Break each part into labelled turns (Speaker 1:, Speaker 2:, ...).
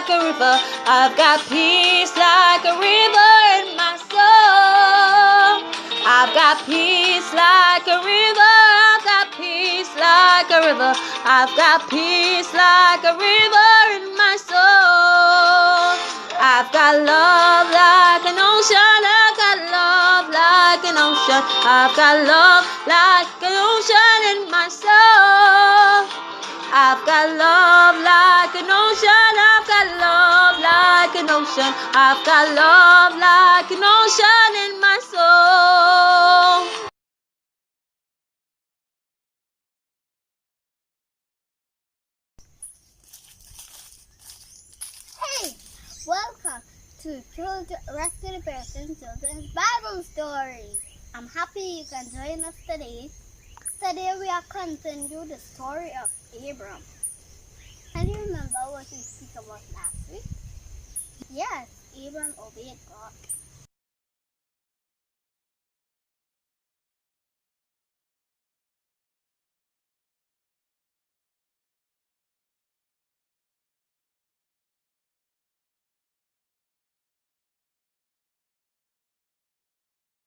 Speaker 1: like a river. I've got peace like a river in my soul. I've got peace like a river. I've got peace like a river. I've got peace like a river in my soul. I've got love like an ocean. I've got love like an ocean. I've got love like an ocean in my soul. I've got love like an ocean. I've got love like an ocean. I've got love like an ocean in my soul.
Speaker 2: Hey, welcome to Rescue the Person Children's Bible Story. I'm happy you can join us today. Today we are continuing the story of Abram. Can you remember what we spoke about last week? Yes, Abram obeyed God.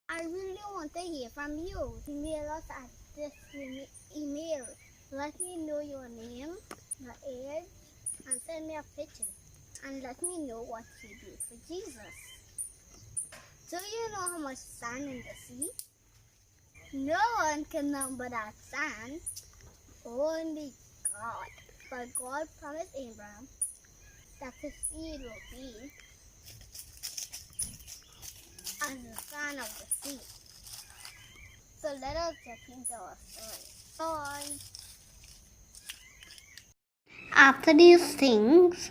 Speaker 2: I really want to hear from you. Email us at this email. Let me know your name, your age, and send me a picture. And let me know what you do for Jesus. Do you know how much sand in the sea? No one can number that sand. Only God. But God promised Abraham that his seed will be as the sand of the sea. So let us get into our story. Bye. After these things,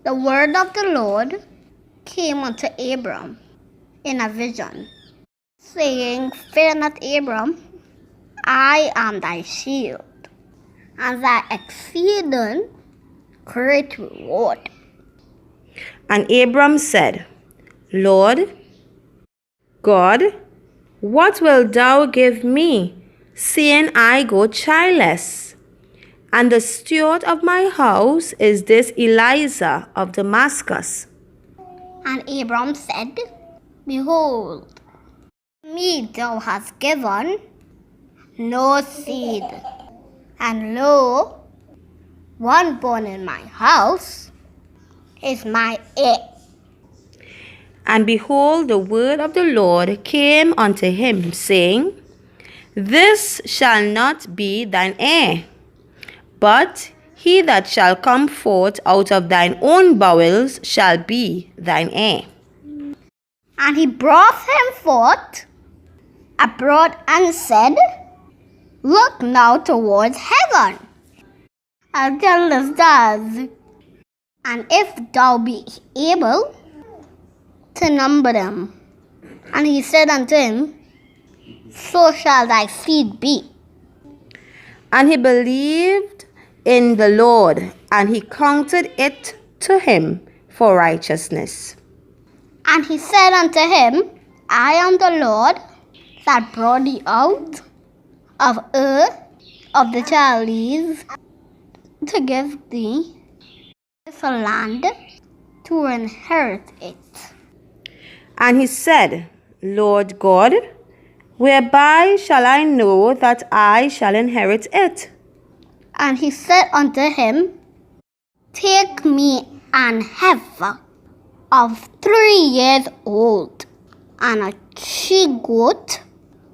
Speaker 2: the word of the Lord came unto Abram in a vision, saying, Fear not, Abram, I am thy shield, and thy exceeding great reward.
Speaker 1: And Abram said, Lord God, what wilt thou give me, seeing I go childless? And the steward of my house is this Eliezer of Damascus.
Speaker 2: And Abram said, Behold, me thou hast given no seed, and lo, one born in my house is my heir.
Speaker 1: And behold, the word of the Lord came unto him, saying, This shall not be thine heir, but he that shall come forth out of thine own bowels shall be thine heir.
Speaker 2: And he brought him forth abroad and said, Look now towards heaven, and tell the stars, and if thou be able to number them. And he said unto him, So shall thy seed be.
Speaker 1: And he believed in the Lord, and he counted it to him for righteousness.
Speaker 2: And he said unto him, I am the Lord that brought thee out of Ur of the Chaldees to give thee this land to inherit it.
Speaker 1: And he said, Lord God, whereby shall I know that I shall inherit it?
Speaker 2: And he said unto him, Take me an heifer of 3 years old, and a she-goat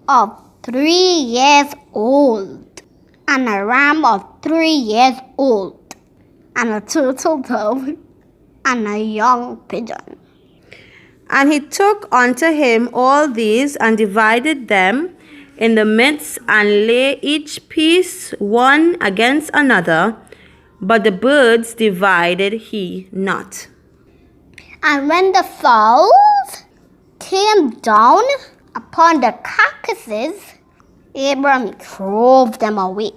Speaker 2: of 3 years old, and a ram of 3 years old, and a turtle dove, and a young pigeon.
Speaker 1: And he took unto him all these, and divided them in the midst, and lay each piece one against another, but the birds divided he not.
Speaker 2: And when the fowls came down upon the carcasses, Abram drove them away.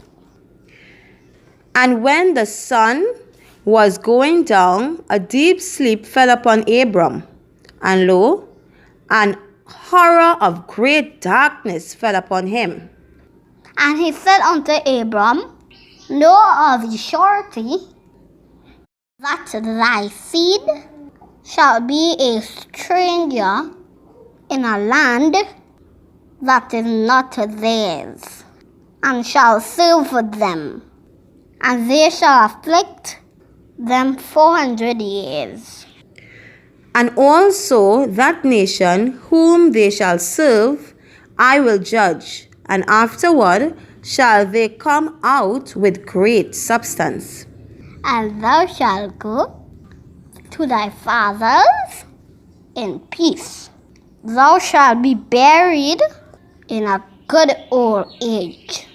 Speaker 1: And when the sun was going down, a deep sleep fell upon Abram. And lo, an horror of great darkness fell upon him.
Speaker 2: And he said unto Abram, Know of a surety that thy seed shall be a stranger in a land that is not theirs, and shall serve them, and they shall afflict them 400 years.
Speaker 1: And also that nation whom they shall serve I will judge, and afterward shall they come out with great substance.
Speaker 2: And thou shalt go to thy fathers in peace. Thou shalt be buried in a good old age.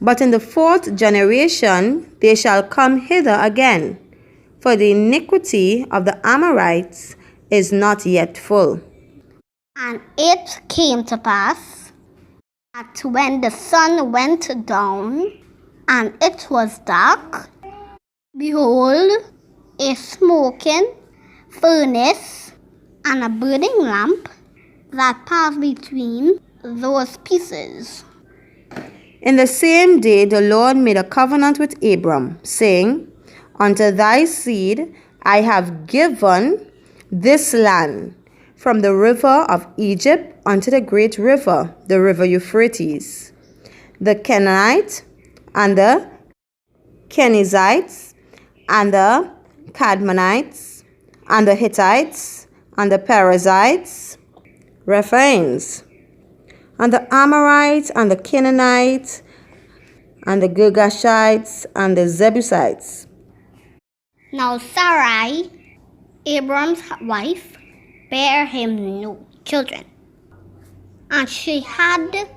Speaker 1: But in the 4th generation they shall come hither again, for the iniquity of the Amorites is not yet full.
Speaker 2: And it came to pass that when the sun went down and it was dark, behold, a smoking furnace and a burning lamp that passed between those pieces.
Speaker 1: In the same day the Lord made a covenant with Abram, saying, Unto thy seed I have given this land, from the river of Egypt unto the great river, the river Euphrates, the Canaanite, and the Kenizzites, and the Cadmonites, and the Hittites, and the Perizzites, Rephaims, and the Amorites, and the Canaanites, and the Girgashites, and the Jebusites.
Speaker 2: Now Sarai, Abram's wife, bare him no children, and she had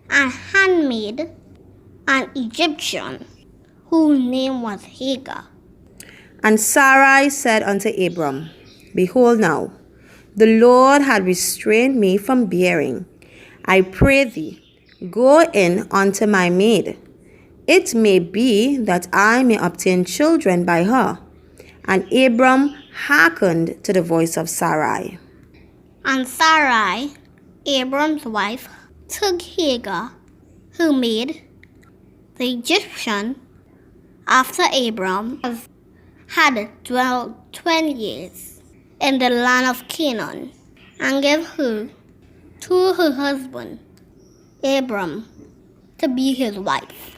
Speaker 2: a handmaid, an Egyptian, whose name was Hagar.
Speaker 1: And Sarai said unto Abram, Behold now, the Lord had restrained me from bearing. I pray thee, go in unto my maid. It may be that I may obtain children by her. And Abram hearkened to the voice of Sarai.
Speaker 2: And Sarai, Abram's wife, took Hagar, her maid, the Egyptian, after Abram had dwelt 20 years in the land of Canaan, and gave her to her husband, Abram, to be his wife.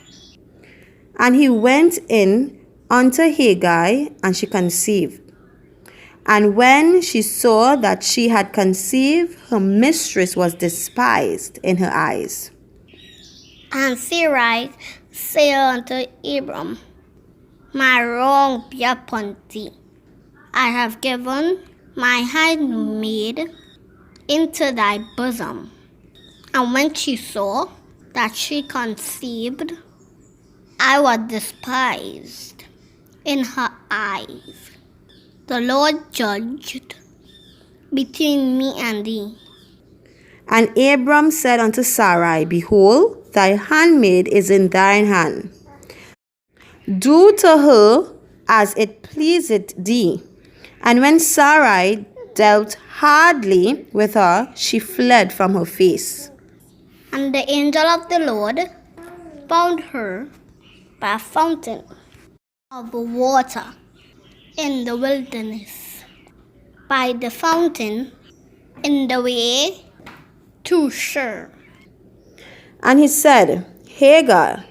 Speaker 1: And he went in unto Hagar, and she conceived. And when she saw that she had conceived, her mistress was despised in her eyes.
Speaker 2: And Sarai said unto Abram, My wrong be upon thee. I have given my handmaid into thy bosom. And when she saw that she conceived, I was despised in her eyes. The Lord judged between me and thee.
Speaker 1: And Abram said unto Sarai, Behold, thy handmaid is in thine hand. Do to her as it pleaseth thee. And when Sarai dealt hardly with her, she fled from her face.
Speaker 2: And the angel of the Lord found her by a fountain of water in the wilderness, by the fountain in the way to Shur.
Speaker 1: And he said, Hagar,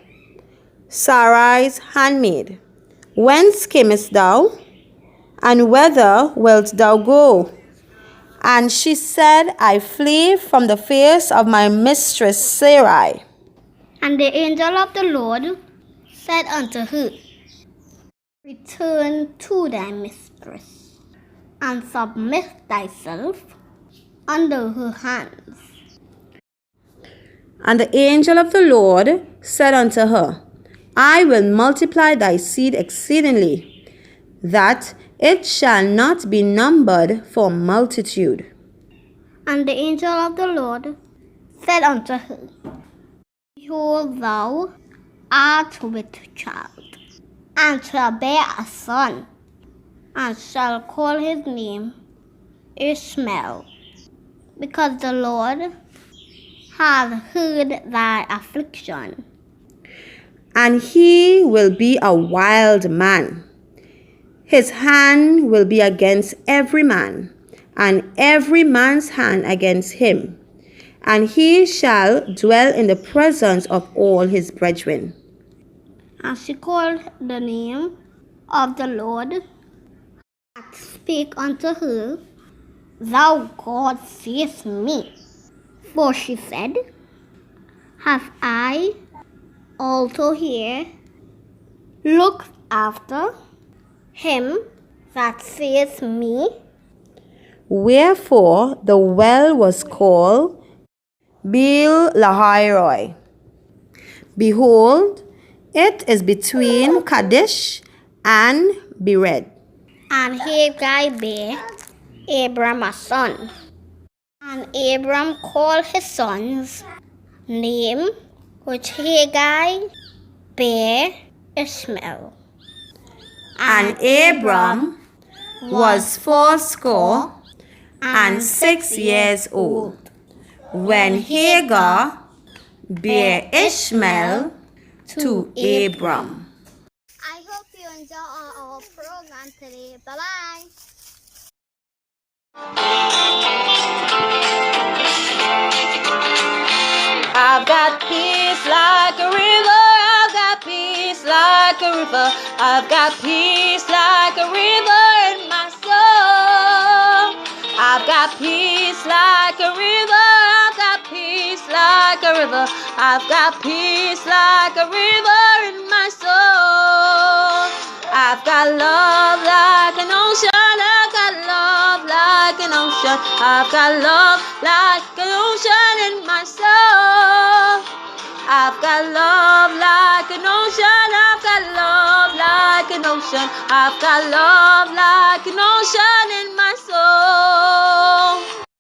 Speaker 1: Sarai's handmaid, whence camest thou? And whither wilt thou go? And she said, I flee from the face of my mistress Sarai.
Speaker 2: And the angel of the Lord said unto her, Return to thy mistress, and submit thyself under her hands.
Speaker 1: And the angel of the Lord said unto her, I will multiply thy seed exceedingly, that it shall not be numbered for multitude.
Speaker 2: And the angel of the Lord said unto her, Behold, thou art with child, and shall bear a son, and shall call his name Ishmael, because the Lord hath heard thy affliction.
Speaker 1: And he will be a wild man. His hand will be against every man, and every man's hand against him. And he shall dwell in the presence of all his brethren.
Speaker 2: And she called the name of the Lord that spake unto her, Thou God seest me. For she said, Have I also here looked after him that seeth me?
Speaker 1: Wherefore the well was called Beel Lahairoi. Behold, it is between Kadesh and Bered.
Speaker 2: And Hagar bare Abram a son. And Abram called his son's name, which Hagar bare Ishmael.
Speaker 1: And Abram was 86 old when Hagar bare Ishmael to Abram.
Speaker 2: I hope you enjoy our program today. Bye-bye.
Speaker 1: I've got peace like a river. I've got peace like a river. I've got peace like a river in my soul. I've got peace like a river. I've got peace like a river. I've got peace like a river in my soul. I've got love like an ocean. I've got love like an ocean. I've got love like an ocean in my soul. I've got love like an ocean. I've got love like an ocean. I've got love like an ocean in my